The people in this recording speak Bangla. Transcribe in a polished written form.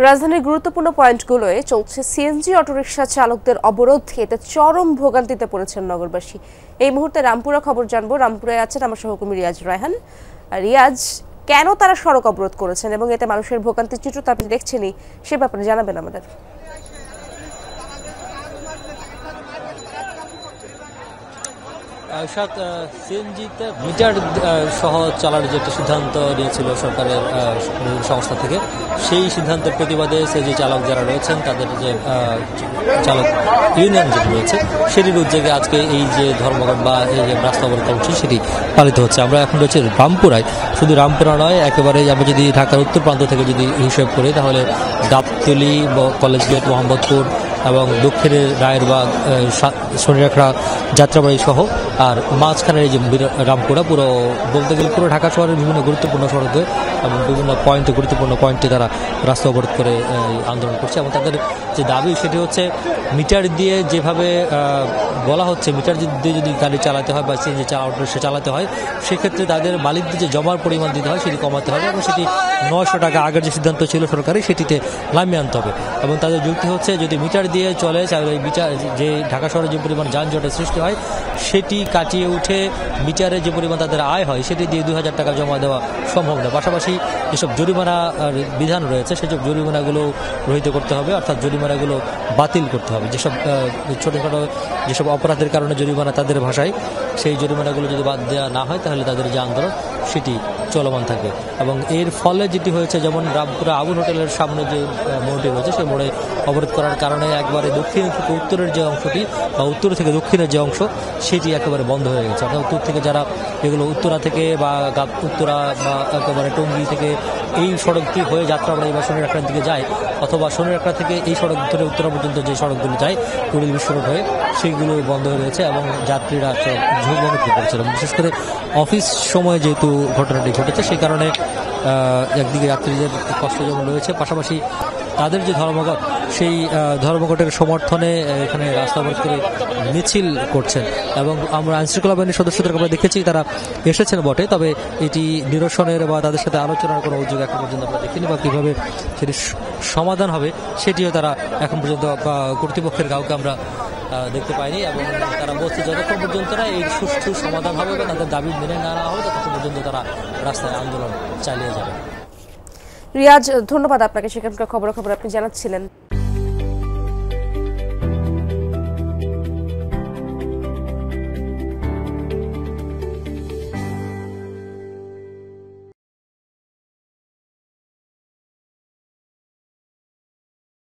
রাজধানীর গুরুত্বপূর্ণ পয়েন্টগুলোয় চলছে সিএনজি অটোরিকশা চালকদের অবরোধ, এতে চরম ভোগান্তিতে পড়েছেন নগরবাসী। এই মুহূর্তে রামপুরা খবর জানবো। রামপুরায় আছেন আমার সহকর্মী রিয়াজ রায়হান। রিয়াজ, কেন তারা সড়ক অবরোধ করেছেন এবং এতে মানুষের ভোগান্তির চিত্র তো আপনি দেখছেনই, সে ব্যাপারে জানাবেন আমাদের। সিএনজিতে মিটার সহ চালার যে একটা সিদ্ধান্ত নিয়েছিল সরকারের সংস্থা থেকে, সেই সিদ্ধান্তের প্রতিবাদে সিএনজি চালক যারা রয়েছেন তাদের যে চালক ইউনিয়ন যেটি রয়েছে সেটির উদ্যোগে আজকে এই যে ধর্মঘট বা এই যে রাস্তা অবরোধ কর্মসূচি সেটি পালিত হচ্ছে। আমরা এখন রয়েছে রামপুরায়। শুধু রামপুরা নয়, একেবারে আমরা যদি ঢাকার উত্তর প্রান্ত থেকে যদি হিসেব করি তাহলে গাবতলী, কলেজ গেট, মোহাম্মদপুর এবং দক্ষিণের রায়েরবাগ, শনিরাখড়া, যাত্রাবাড়ি সহ আর মাঝখানের এই যে রামপুরা, পুরো বলতে গেলে পুরো ঢাকা শহরের বিভিন্ন গুরুত্বপূর্ণ সড়কে এবং বিভিন্ন পয়েন্টে, গুরুত্বপূর্ণ পয়েন্টে তারা রাস্তা অবরোধ করে আন্দোলন করছে। এবং তাদের যে দাবি সেটি হচ্ছে মিটার দিয়ে যেভাবে বলা হচ্ছে, মিটার দিয়ে যদি গাড়ি চালাতে হয় বা সিএনজি অটোরিকশা চালাতে হয়, সেক্ষেত্রে তাদের মালিকদের যে জমার পরিমাণ দিতে হয় সেটি কমাতে হবে এবং সেটি 900 টাকা আগের যে সিদ্ধান্ত ছিল সরকারি সেটিতে নামিয়ে আনতে হবে। এবং তাদের যুক্তি হচ্ছে যদি মিটার দিয়ে চলে তাহলে যে ঢাকা শহরে যে পরিমাণ যানজটের সৃষ্টি হয় সেটি কাটিয়ে উঠে মিটারে যে পরিমাণ তাদের আয় হয় সেটি দিয়ে 2000 টাকা জমা দেওয়া সম্ভব না। পাশাপাশি যেসব জরিমানা বিধান রয়েছে সেসব জরিমানাগুলো রহিত করতে হবে, অর্থাৎ জরিমানাগুলো বাতিল করতে হবে। যেসব ছোটোখাটো যেসব অপরাধের কারণে জরিমানা তাদের ভাষায়, সেই জরিমানাগুলো যদি বাদ দেওয়া না হয় তাহলে তাদের যে আন্দোলন সেটি চলমান থাকবে। এবং এর ফলে যেটি হয়েছে, যেমন রামপুরা আবুল হোটেলের সামনে যে মোড়টি রয়েছে সেই মোড়ে অবরোধ করার কারণে একবারে দক্ষিণ থেকে উত্তরের যে অংশটি বা উত্তর থেকে দক্ষিণের যে অংশ সেটি একেবারে বন্ধ হয়ে গেছে। অর্থাৎ উত্তর থেকে যারা এগুলো উত্তরা থেকে বা উত্তরা বা একেবারে টঙ্গী থেকে এই সড়কটি হয়ে যাত্রাবাড়ি বা শনিরাখড়ার দিকে যায়, অথবা শনিরাখড়া থেকে এই সড়ক ধরে উত্তরা পর্যন্ত যে সড়কগুলো যায় টুরিল বিশ্ব রোড হয়ে, সেইগুলো বন্ধ হয়ে রয়েছে এবং যাত্রীরা ঝুঁকি করছিল। বিশেষ করে অফিস সময়ে যেহেতু ঘটনাটি ঘটেছে সেই কারণে একদিকে যাত্রীদের কষ্ট যেমন রয়েছে, পাশাপাশি তাদের যে ধর্মঘট সেই ধর্মঘটের সমর্থনে এখানে রাস্তা অবরোধ করে মিছিল করছেন। এবং আমরা আইনশৃঙ্খলা বাহিনীর সদস্যদের আমরা দেখেছি তারা এসেছেন বটে, তবে এটি নিরসনের বা তাদের সাথে আলোচনার কোনো উদ্যোগ এখন পর্যন্ত আমরা দেখিনি, বা কীভাবে সেটি সমাধান হবে সেটিও তারা এখন পর্যন্ত কর্তৃপক্ষের কাউকে আমরা দেখতে পাইনি। এবং তারা বলছে যতক্ষণ পর্যন্ত না এই সুষ্ঠু সমাধান হবে বা তাদের দাবি মেনে নেওয়া হবে ততক্ষণ পর্যন্ত তারা রাস্তায় আন্দোলন চালিয়ে যাবে। রিয়াজ, ধন্যবাদ আপনাকে সেখানকার খবরাখবর আপনি জানাচ্ছিলেন।